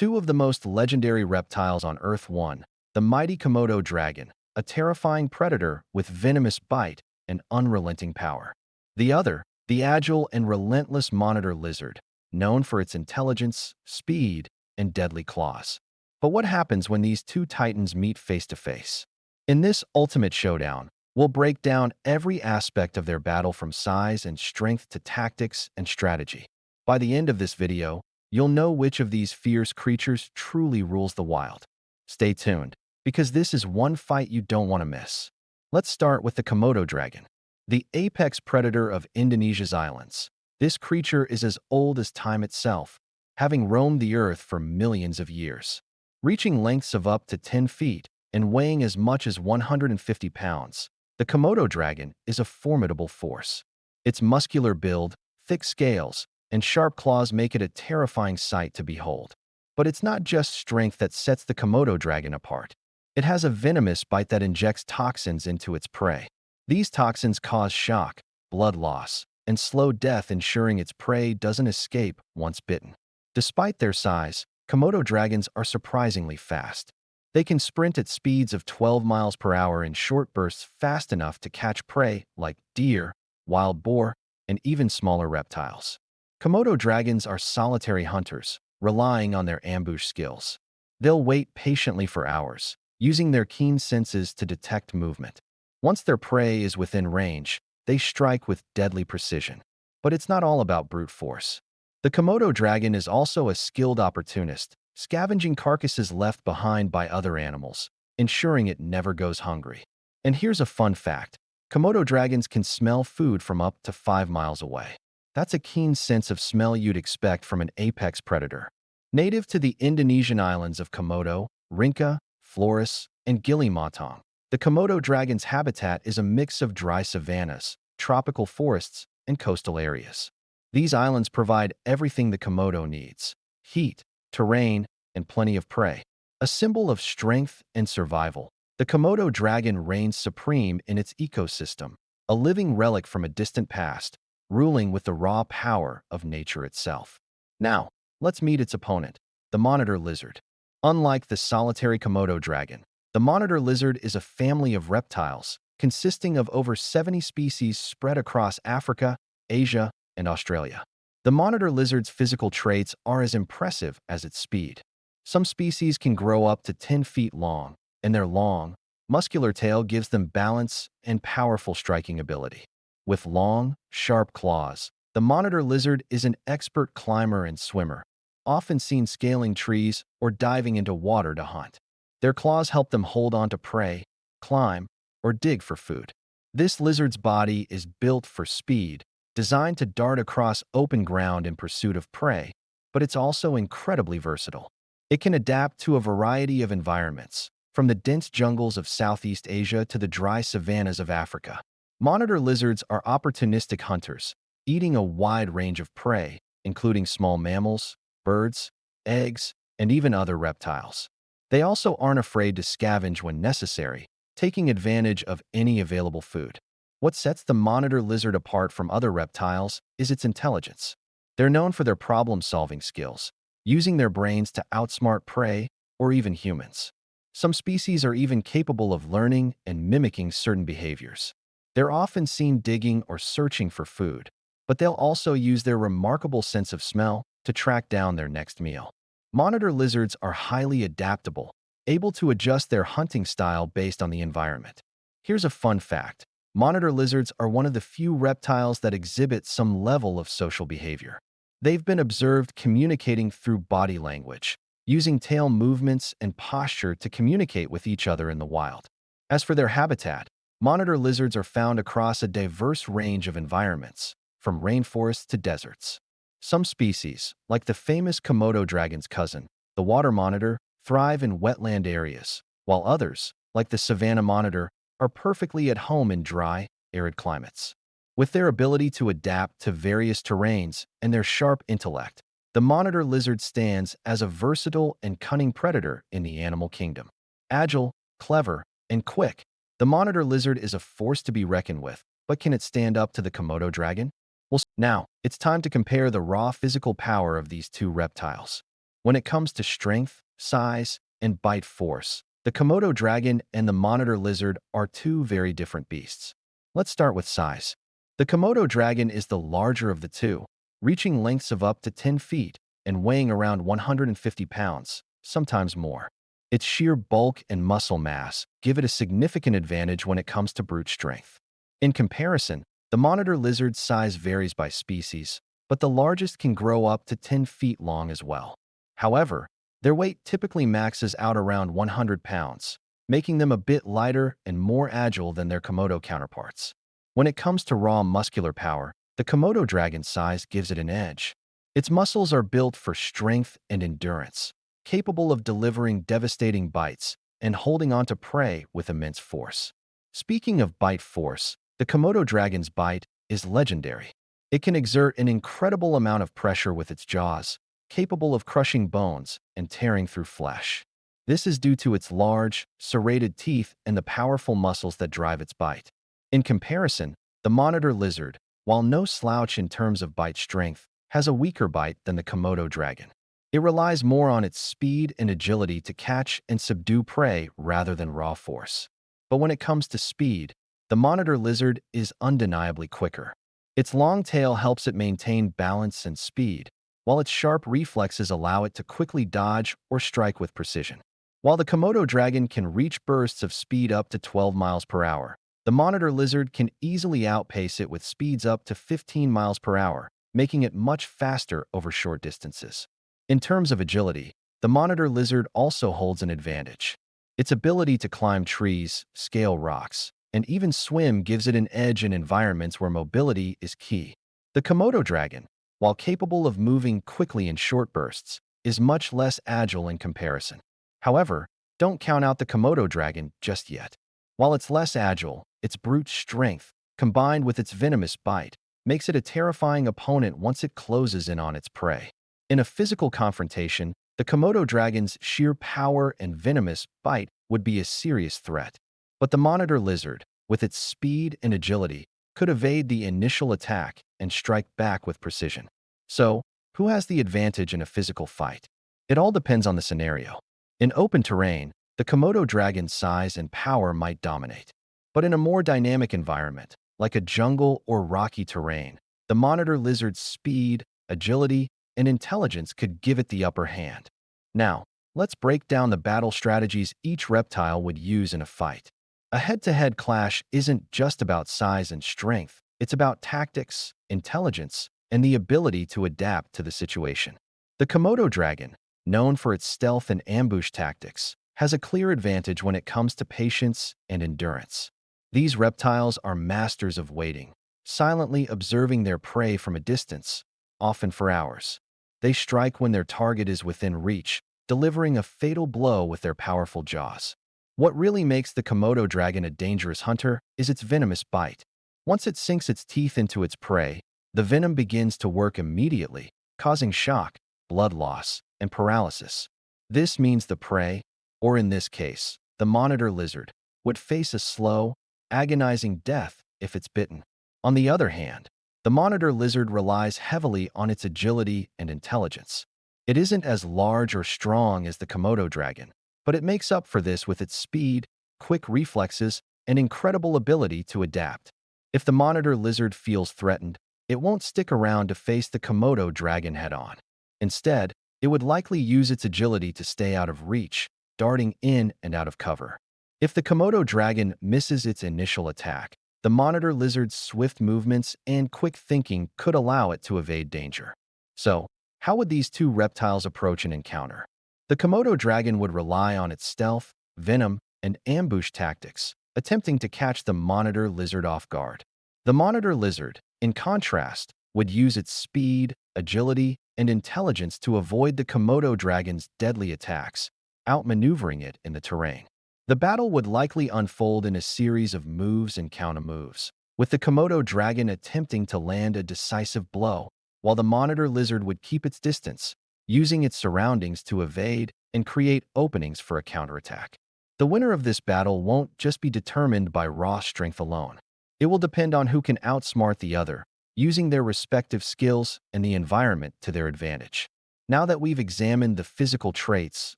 Two of the most legendary reptiles on Earth. One, the mighty Komodo dragon, a terrifying predator with venomous bite and unrelenting power. The other, the agile and relentless monitor lizard, known for its intelligence, speed, and deadly claws. But what happens when these two titans meet face to face? In this ultimate showdown, we'll break down every aspect of their battle from size and strength to tactics and strategy. By the end of this video, you'll know which of these fierce creatures truly rules the wild. Stay tuned, because this is one fight you don't want to miss. Let's start with the Komodo dragon, the apex predator of Indonesia's islands. This creature is as old as time itself, having roamed the earth for millions of years. Reaching lengths of up to 10 feet and weighing as much as 150 pounds, the Komodo dragon is a formidable force. Its muscular build, thick scales, and sharp claws make it a terrifying sight to behold. But it's not just strength that sets the Komodo dragon apart. It has a venomous bite that injects toxins into its prey. These toxins cause shock, blood loss, and slow death, ensuring its prey doesn't escape once bitten. Despite their size, Komodo dragons are surprisingly fast. They can sprint at speeds of 12 miles per hour in short bursts, fast enough to catch prey like deer, wild boar, and even smaller reptiles. Komodo dragons are solitary hunters, relying on their ambush skills. They'll wait patiently for hours, using their keen senses to detect movement. Once their prey is within range, they strike with deadly precision. But it's not all about brute force. The Komodo dragon is also a skilled opportunist, scavenging carcasses left behind by other animals, ensuring it never goes hungry. And here's a fun fact. Komodo dragons can smell food from up to 5 miles away. That's a keen sense of smell you'd expect from an apex predator. Native to the Indonesian islands of Komodo, Rinca, Flores, and Gili Matang, the Komodo dragon's habitat is a mix of dry savannas, tropical forests, and coastal areas. These islands provide everything the Komodo needs: heat, terrain, and plenty of prey. A symbol of strength and survival, the Komodo dragon reigns supreme in its ecosystem, a living relic from a distant past, ruling with the raw power of nature itself. Now, let's meet its opponent, the monitor lizard. Unlike the solitary Komodo dragon, the monitor lizard is a family of reptiles consisting of over 70 species spread across Africa, Asia, and Australia. The monitor lizard's physical traits are as impressive as its speed. Some species can grow up to 10 feet long, and their long, muscular tail gives them balance and powerful striking ability. With long, sharp claws, the monitor lizard is an expert climber and swimmer, often seen scaling trees or diving into water to hunt. Their claws help them hold on to prey, climb, or dig for food. This lizard's body is built for speed, designed to dart across open ground in pursuit of prey, but it's also incredibly versatile. It can adapt to a variety of environments, from the dense jungles of Southeast Asia to the dry savannas of Africa. Monitor lizards are opportunistic hunters, eating a wide range of prey, including small mammals, birds, eggs, and even other reptiles. They also aren't afraid to scavenge when necessary, taking advantage of any available food. What sets the monitor lizard apart from other reptiles is its intelligence. They're known for their problem-solving skills, using their brains to outsmart prey or even humans. Some species are even capable of learning and mimicking certain behaviors. They're often seen digging or searching for food, but they'll also use their remarkable sense of smell to track down their next meal. Monitor lizards are highly adaptable, able to adjust their hunting style based on the environment. Here's a fun fact. Monitor lizards are one of the few reptiles that exhibit some level of social behavior. They've been observed communicating through body language, using tail movements and posture to communicate with each other in the wild. As for their habitat, monitor lizards are found across a diverse range of environments, from rainforests to deserts. Some species, like the famous Komodo dragon's cousin, the water monitor, thrive in wetland areas, while others, like the savanna monitor, are perfectly at home in dry, arid climates. With their ability to adapt to various terrains and their sharp intellect, the monitor lizard stands as a versatile and cunning predator in the animal kingdom. Agile, clever, and quick, the monitor lizard is a force to be reckoned with, but can it stand up to the Komodo dragon? Well, now, it's time to compare the raw physical power of these two reptiles. When it comes to strength, size, and bite force, the Komodo dragon and the monitor lizard are two very different beasts. Let's start with size. The Komodo dragon is the larger of the two, reaching lengths of up to 10 feet and weighing around 150 pounds, sometimes more. Its sheer bulk and muscle mass give it a significant advantage when it comes to brute strength. In comparison, the monitor lizard's size varies by species, but the largest can grow up to 10 feet long as well. However, their weight typically maxes out around 100 pounds, making them a bit lighter and more agile than their Komodo counterparts. When it comes to raw muscular power, the Komodo dragon's size gives it an edge. Its muscles are built for strength and endurance, capable of delivering devastating bites and holding onto prey with immense force. Speaking of bite force, the Komodo dragon's bite is legendary. It can exert an incredible amount of pressure with its jaws, capable of crushing bones and tearing through flesh. This is due to its large, serrated teeth and the powerful muscles that drive its bite. In comparison, the monitor lizard, while no slouch in terms of bite strength, has a weaker bite than the Komodo dragon. It relies more on its speed and agility to catch and subdue prey rather than raw force. But when it comes to speed, the monitor lizard is undeniably quicker. Its long tail helps it maintain balance and speed, while its sharp reflexes allow it to quickly dodge or strike with precision. While the Komodo dragon can reach bursts of speed up to 12 miles per hour, the monitor lizard can easily outpace it with speeds up to 15 miles per hour, making it much faster over short distances. In terms of agility, the monitor lizard also holds an advantage. Its ability to climb trees, scale rocks, and even swim gives it an edge in environments where mobility is key. The Komodo dragon, while capable of moving quickly in short bursts, is much less agile in comparison. However, don't count out the Komodo dragon just yet. While it's less agile, its brute strength, combined with its venomous bite, makes it a terrifying opponent once it closes in on its prey. In a physical confrontation, the Komodo dragon's sheer power and venomous bite would be a serious threat. But the monitor lizard, with its speed and agility, could evade the initial attack and strike back with precision. So, who has the advantage in a physical fight? It all depends on the scenario. In open terrain, the Komodo dragon's size and power might dominate. But in a more dynamic environment, like a jungle or rocky terrain, the monitor lizard's speed, agility, and intelligence could give it the upper hand. Now, let's break down the battle strategies each reptile would use in a fight. A head-to-head clash isn't just about size and strength, it's about tactics, intelligence, and the ability to adapt to the situation. The Komodo dragon, known for its stealth and ambush tactics, has a clear advantage when it comes to patience and endurance. These reptiles are masters of waiting, silently observing their prey from a distance, often for hours. They strike when their target is within reach, delivering a fatal blow with their powerful jaws. What really makes the Komodo dragon a dangerous hunter is its venomous bite. Once it sinks its teeth into its prey, the venom begins to work immediately, causing shock, blood loss, and paralysis. This means the prey, or in this case, the monitor lizard, would face a slow, agonizing death if it's bitten. On the other hand, the monitor lizard relies heavily on its agility and intelligence. It isn't as large or strong as the Komodo dragon, but it makes up for this with its speed, quick reflexes, and incredible ability to adapt. If the monitor lizard feels threatened, it won't stick around to face the Komodo dragon head-on. Instead, it would likely use its agility to stay out of reach, darting in and out of cover. If the Komodo dragon misses its initial attack, the monitor lizard's swift movements and quick thinking could allow it to evade danger. So, how would these two reptiles approach an encounter? The Komodo dragon would rely on its stealth, venom, and ambush tactics, attempting to catch the monitor lizard off guard. The monitor lizard, in contrast, would use its speed, agility, and intelligence to avoid the Komodo dragon's deadly attacks, outmaneuvering it in the terrain. The battle would likely unfold in a series of moves and counter-moves, with the Komodo dragon attempting to land a decisive blow, while the monitor lizard would keep its distance, using its surroundings to evade and create openings for a counterattack. The winner of this battle won't just be determined by raw strength alone. It will depend on who can outsmart the other, using their respective skills and the environment to their advantage. Now that we've examined the physical traits,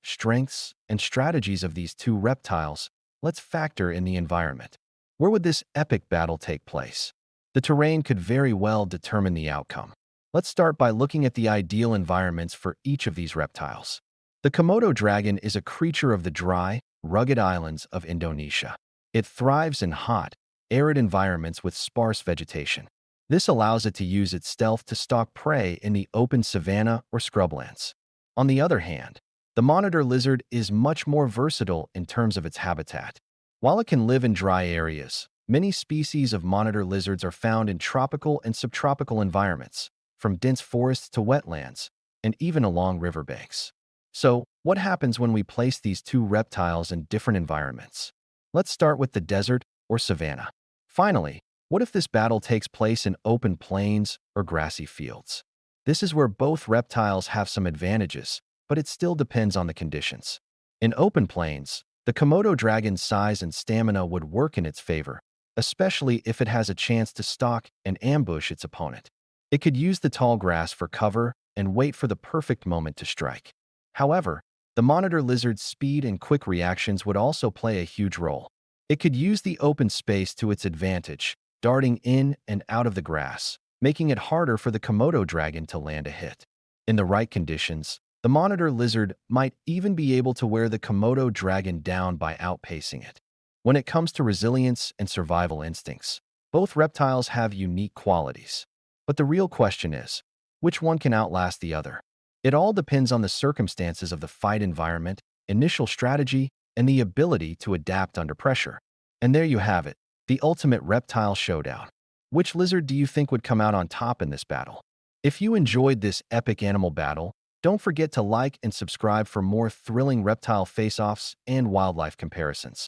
strengths, and strategies of these two reptiles, let's factor in the environment. Where would this epic battle take place? The terrain could very well determine the outcome. Let's start by looking at the ideal environments for each of these reptiles. The Komodo dragon is a creature of the dry, rugged islands of Indonesia. It thrives in hot, arid environments with sparse vegetation. This allows it to use its stealth to stalk prey in the open savanna or scrublands. On the other hand, the monitor lizard is much more versatile in terms of its habitat. While it can live in dry areas, many species of monitor lizards are found in tropical and subtropical environments, from dense forests to wetlands, and even along riverbanks. So, what happens when we place these two reptiles in different environments? Let's start with the desert or savanna. Finally, what if this battle takes place in open plains or grassy fields? This is where both reptiles have some advantages, but it still depends on the conditions. In open plains, the Komodo dragon's size and stamina would work in its favor, especially if it has a chance to stalk and ambush its opponent. It could use the tall grass for cover and wait for the perfect moment to strike. However, the monitor lizard's speed and quick reactions would also play a huge role. It could use the open space to its advantage, darting in and out of the grass, making it harder for the Komodo dragon to land a hit. In the right conditions, the monitor lizard might even be able to wear the Komodo dragon down by outpacing it. When it comes to resilience and survival instincts, both reptiles have unique qualities. But the real question is, which one can outlast the other? It all depends on the circumstances of the fight environment, initial strategy, and the ability to adapt under pressure. And there you have it, the ultimate reptile showdown. Which lizard do you think would come out on top in this battle? If you enjoyed this epic animal battle, don't forget to like and subscribe for more thrilling reptile face-offs and wildlife comparisons.